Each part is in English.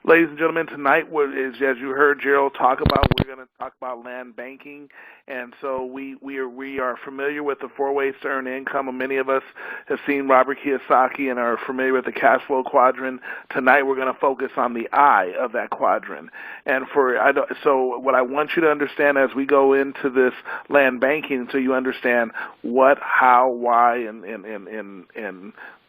Ladies and gentlemen, tonight as you heard Gerald talk about, we're going to talk about land banking, and so we are familiar with the four ways to earn income. And many of us have seen Robert Kiyosaki and are familiar with the cash flow quadrant. Tonight, we're going to focus on the I of that quadrant. And so what I want you to understand as we go into this land banking, so you understand what, how, why, and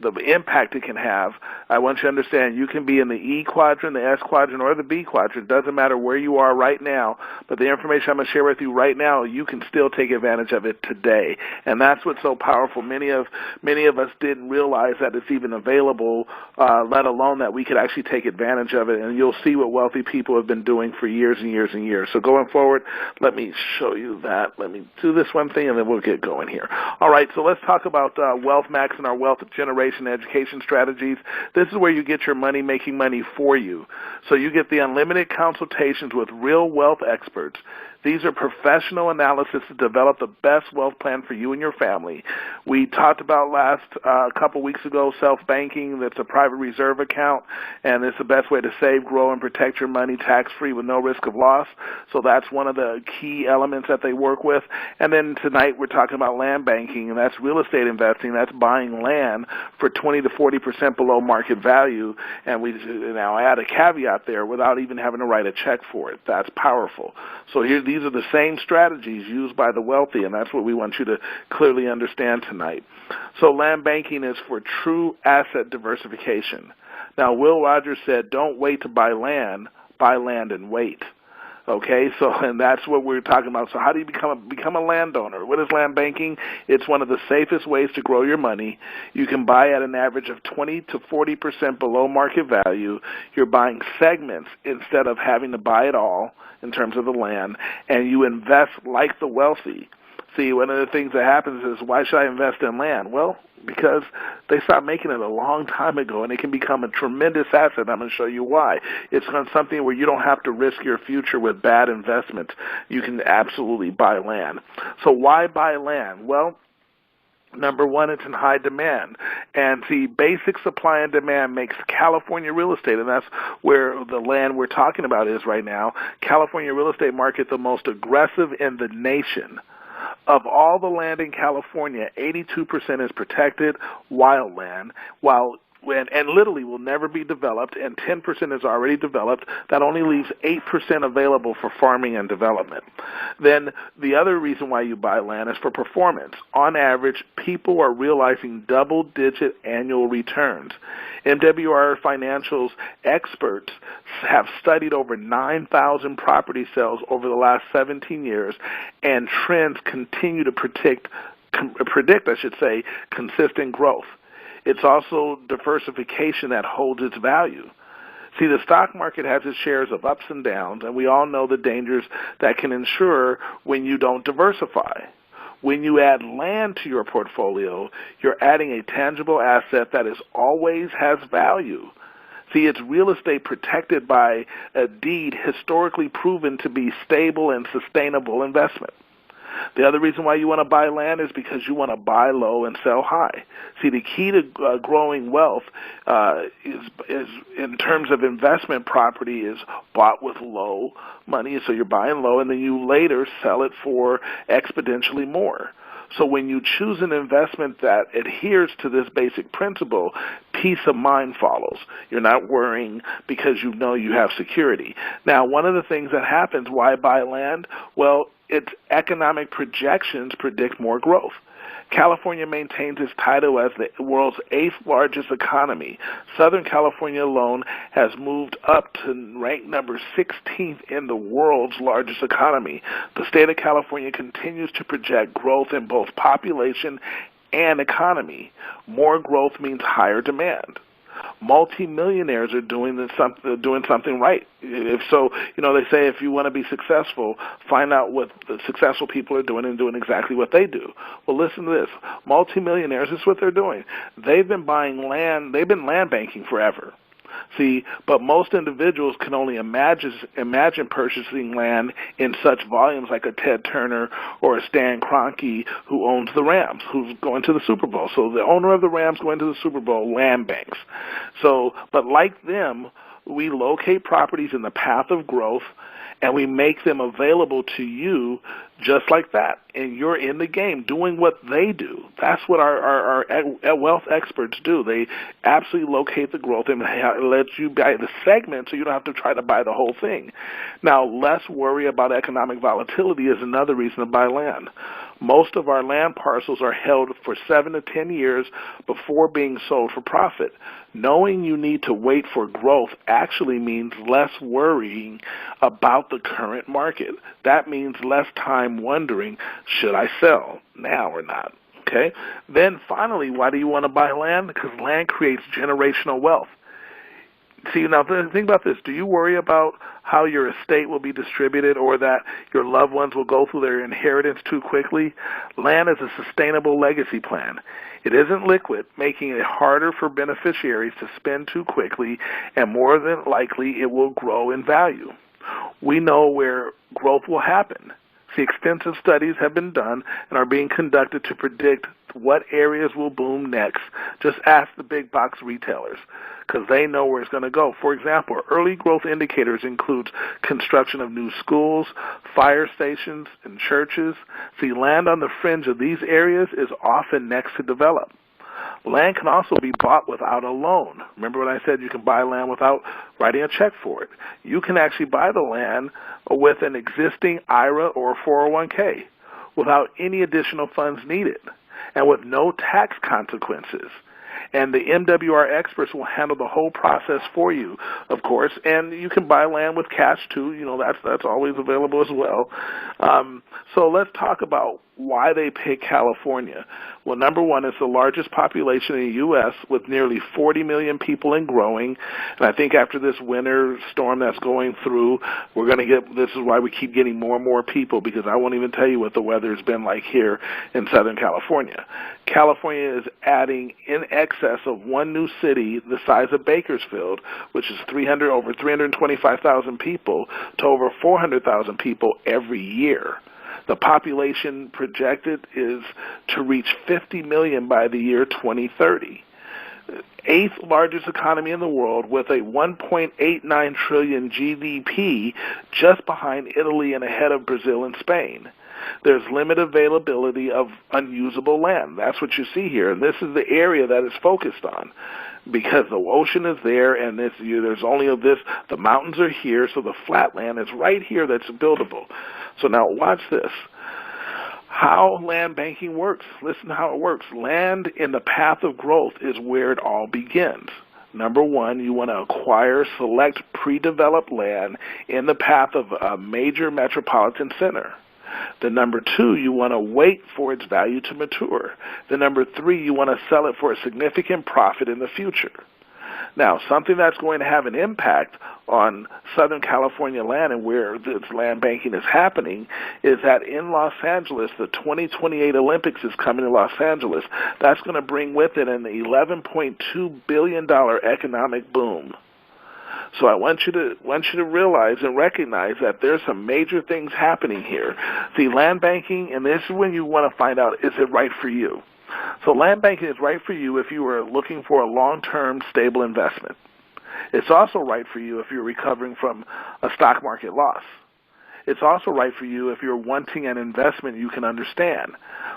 the impact it can have. I want you to understand you can be in the E quadrant, the S quadrant, or the B quadrant. It doesn't matter where you are right now, but the information I'm going to share with you right now, you can still take advantage of it today. And that's what's so powerful. Many of us didn't realize that it's even available, let alone that we could actually take advantage of it. And you'll see what wealthy people have been doing for years and years and years. So going forward, let me show you that. Let me do this one thing, and then we'll get going here. All right, so let's talk about Wealth Max and our wealth generation education strategies. This is where you get your money making money for you. So you get the unlimited consultations with real wealth experts. These are professional analysis to develop the best wealth plan for you and your family. We talked about a couple weeks ago, self-banking. That's a private reserve account, and it's the best way to save, grow, and protect your money tax-free with no risk of loss. So that's one of the key elements that they work with. And then tonight we're talking about land banking, and that's real estate investing. That's buying land for 20 to 40% below market value. And we now add a caveat there without even having to write a check for it. That's powerful. So these are the same strategies used by the wealthy, and that's what we want you to clearly understand tonight. So land banking is for true asset diversification. Now, Will Rogers said, don't wait to buy land and wait. Okay, so and that's what we're talking about. So how do you become a landowner? What is land banking? It's one of the safest ways to grow your money. You can buy at an average of 20 to 40% below market value. You're buying segments instead of having to buy it all in terms of the land, and you invest like the wealthy. See, one of the things that happens is, why should I invest in land? Well, because they stopped making it a long time ago, and it can become a tremendous asset. I'm going to show you why. It's something where you don't have to risk your future with bad investments. You can absolutely buy land. So why buy land? Well, number one, it's in high demand. And see, basic supply and demand makes California real estate, and that's where the land we're talking about is right now. California real estate market, the most aggressive in the nation. Of all the land in California, 82% is protected wildland, and literally will never be developed, and 10% is already developed. That only leaves 8% available for farming and development. Then the other reason why you buy land is for performance. On average, people are realizing double-digit annual returns. MWR Financial's experts have studied over 9,000 property sales over the last 17 years, and trends continue to predict, consistent growth. It's also diversification that holds its value. See, the stock market has its shares of ups and downs, and we all know the dangers that can ensure when you don't diversify. When you add land to your portfolio, you're adding a tangible asset that always has value. See, it's real estate protected by a deed historically proven to be stable and sustainable investment. The other reason why you want to buy land is because you want to buy low and sell high. See, the key to growing wealth is in terms of investment property is bought with low money, so you're buying low, and then you later sell it for exponentially more. So when you choose an investment that adheres to this basic principle, peace of mind follows. You're not worrying because you know you have security. Now, one of the things that happens, why buy land? Well, its economic projections predict more growth. California maintains its title as the world's 8th largest economy. Southern California alone has moved up to rank number 16th in the world's largest economy. The state of California continues to project growth in both population and economy. More growth means higher demand. Multi-millionaires are doing something right. If so, they say if you want to be successful, find out what the successful people are doing and doing exactly what they do. Well, listen to this. Multi-millionaires, this is what they're doing. They've been buying land. They've been land banking forever. See, but most individuals can only imagine purchasing land in such volumes like a Ted Turner or a Stan Kroenke who owns the Rams, who's going to the Super Bowl. So the owner of the Rams going to the Super Bowl land banks. So, but like them, we locate properties in the path of growth, and we make them available to you just like that. And you're in the game doing what they do. That's what our wealth experts do. They absolutely locate the growth and let you buy the segment so you don't have to try to buy the whole thing. Now, less worry about economic volatility is another reason to buy land. Most of our land parcels are held for 7 to 10 years before being sold for profit. Knowing you need to wait for growth actually means less worrying about the current market. That means less time wondering, should I sell now or not? Okay. Then finally, why do you want to buy land? Because land creates generational wealth. See, now think about this. Do you worry about how your estate will be distributed or that your loved ones will go through their inheritance too quickly? Land is a sustainable legacy plan. It isn't liquid, making it harder for beneficiaries to spend too quickly, and more than likely it will grow in value. We know where growth will happen. See, extensive studies have been done and are being conducted to predict what areas will boom next. Just ask the big box retailers because they know where it's going to go. For example, early growth indicators include construction of new schools, fire stations, and churches. See, land on the fringe of these areas is often next to develop. Land can also be bought without a loan. Remember when I said you can buy land without writing a check for it? You can actually buy the land with an existing IRA or 401k without any additional funds needed and with no tax consequences. And the MWR experts will handle the whole process for you, of course. And you can buy land with cash too. You know, that's always available as well. So let's talk about why they pick California. Well, number one, it's the largest population in the U.S. with nearly 40 million people and growing. And I think after this winter storm that's going through, we're going to get, this is why we keep getting more and more people, because I won't even tell you what the weather has been like here in Southern California. California is adding in excess of one new city the size of Bakersfield, which is over 325,000 people, to over 400,000 people every year. The population projected is to reach 50 million by the year 2030. Eighth largest economy in the world with a 1.89 trillion GDP, just behind Italy and ahead of Brazil and Spain. There's limited availability of unusable land. That's what you see here. And this is the area that it's focused on, because the ocean is there and there's only the mountains are here, so the flat land is right here that's buildable. So now watch this. How land banking works. Listen to how it works. Land in the path of growth is where it all begins. Number one, you want to acquire select pre-developed land in the path of a major metropolitan center. The number two, you want to wait for its value to mature. The number three, you want to sell it for a significant profit in the future. Now, something that's going to have an impact on Southern California land and where this land banking is happening is that in Los Angeles, the 2028 Olympics is coming to Los Angeles. That's going to bring with it an $11.2 billion economic boom. So I want you to realize and recognize that there's some major things happening here. See, land banking, and this is when you want to find out, is it right for you? So land banking is right for you if you are looking for a long-term stable investment. It's also right for you if you're recovering from a stock market loss. It's also right for you if you're wanting an investment you can understand,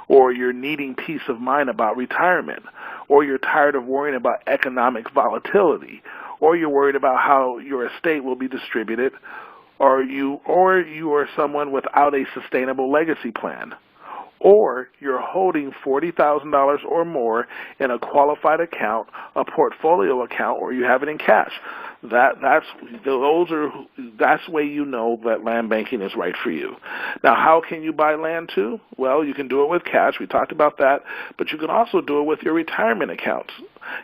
or you're needing peace of mind about retirement, or you're tired of worrying about economic volatility, or you're worried about how your estate will be distributed, or you are someone without a sustainable legacy plan, or you're holding $40,000 or more in a qualified account, a portfolio account, or you have it in cash. That's the way you know that land banking is right for you. Now, how can you buy land too? Well, you can do it with cash. We talked about that. But you can also do it with your retirement accounts.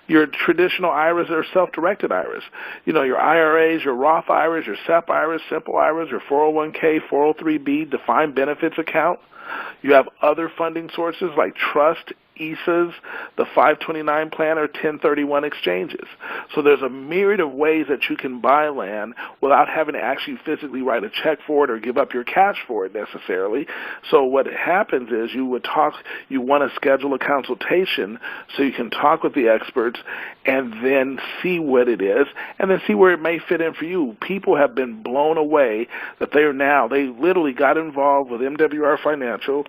Your traditional IRAs or self-directed IRAs. You know, your IRAs, your Roth IRAs, your SEP IRAs, simple IRAs, your 401k, 403b, defined benefits account. You have other funding sources like trust, ESAs, the 529 plan, or 1031 exchanges. So there's a myriad of ways that you can buy land without having to actually physically write a check for it or give up your cash for it necessarily. So what happens is you want to schedule a consultation so you can talk with the experts and then see what it is and then see where it may fit in for you. People have been blown away that they literally got involved with MWR Financial.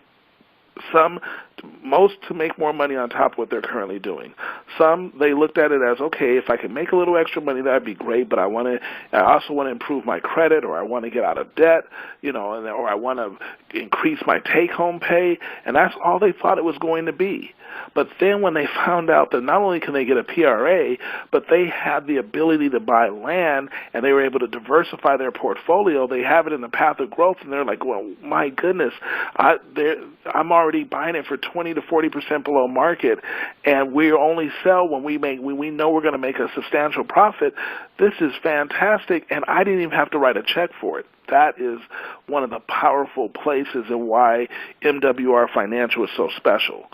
Most to make more money on top of what they're currently doing. Some, they looked at it as, okay, if I can make a little extra money, that'd be great, but I also want to improve my credit, or I want to get out of debt, or I want to increase my take-home pay, and that's all they thought it was going to be. But then when they found out that not only can they get a PRA, but they had the ability to buy land, and they were able to diversify their portfolio, they have it in the path of growth, and they're like, well, my goodness, I'm already buying it for 20 to 40% below market, and we only sell when we know we're going to make a substantial profit. This is fantastic, and I didn't even have to write a check for it. That is one of the powerful places and why MWR Financial is so special.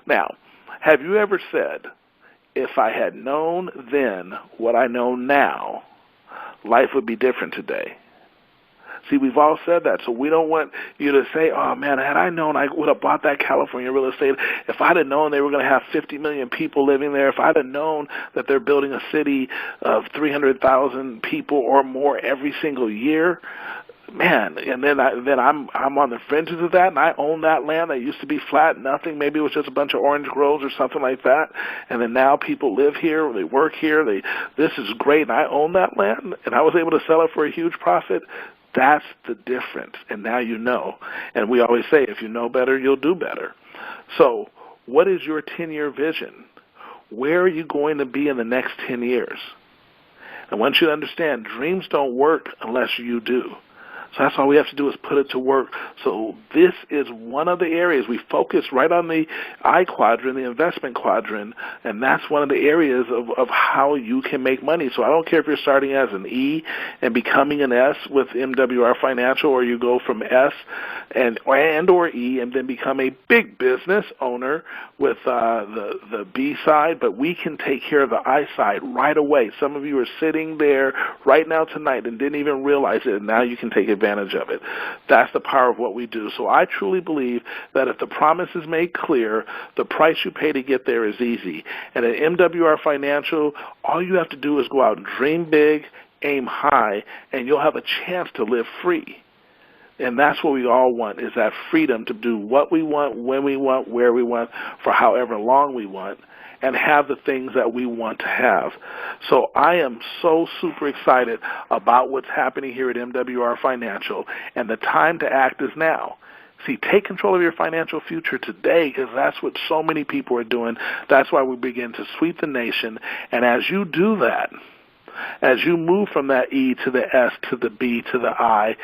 Now, have you ever said, if I had known then what I know now, life would be different today? See, we've all said that, so we don't want you to say, oh, man, had I known I would have bought that California real estate. If I'd have known they were going to have 50 million people living there, if I'd have known that they're building a city of 300,000 people or more every single year, man, and then I'm on the fringes of that, and I own that land that used to be flat, nothing. Maybe it was just a bunch of orange groves or something like that, and then now people live here, or they work here. This is great, and I own that land, and I was able to sell it for a huge profit. That's the difference, and now you know. And we always say, if you know better, you'll do better. So what is your 10-year vision? Where are you going to be in the next 10 years? I want you to understand, dreams don't work unless you do. So that's all we have to do is put it to work. So this is one of the areas we focus right on the I quadrant, the investment quadrant, and that's one of the areas of how you can make money. So I don't care if you're starting as an E and becoming an S with MWR Financial, or you go from S and or E and then become a big business owner with the B side, but we can take care of the I side right away. Some of you are sitting there right now tonight and didn't even realize it, and now you can take advantage of it. That's the power of what we do. So I truly believe that if the promise is made clear, the price you pay to get there is easy. And at MWR Financial, all you have to do is go out and dream big, aim high, and you'll have a chance to live free. And that's what we all want, is that freedom to do what we want, when we want, where we want, for however long we want, and have the things that we want to have. So I am so super excited about what's happening here at MWR Financial, and the time to act is now. See, take control of your financial future today, because that's what so many people are doing. That's why we begin to sweep the nation, and as you do that, as you move from that E to the S to the B to the I,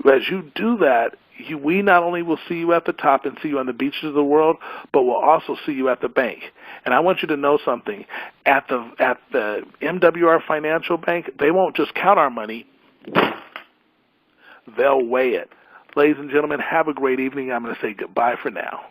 as you do that, we not only will see you at the top and see you on the beaches of the world, but we'll also see you at the bank. And I want you to know something. At the MWR Financial Bank, they won't just count our money. They'll weigh it. Ladies and gentlemen, have a great evening. I'm going to say goodbye for now.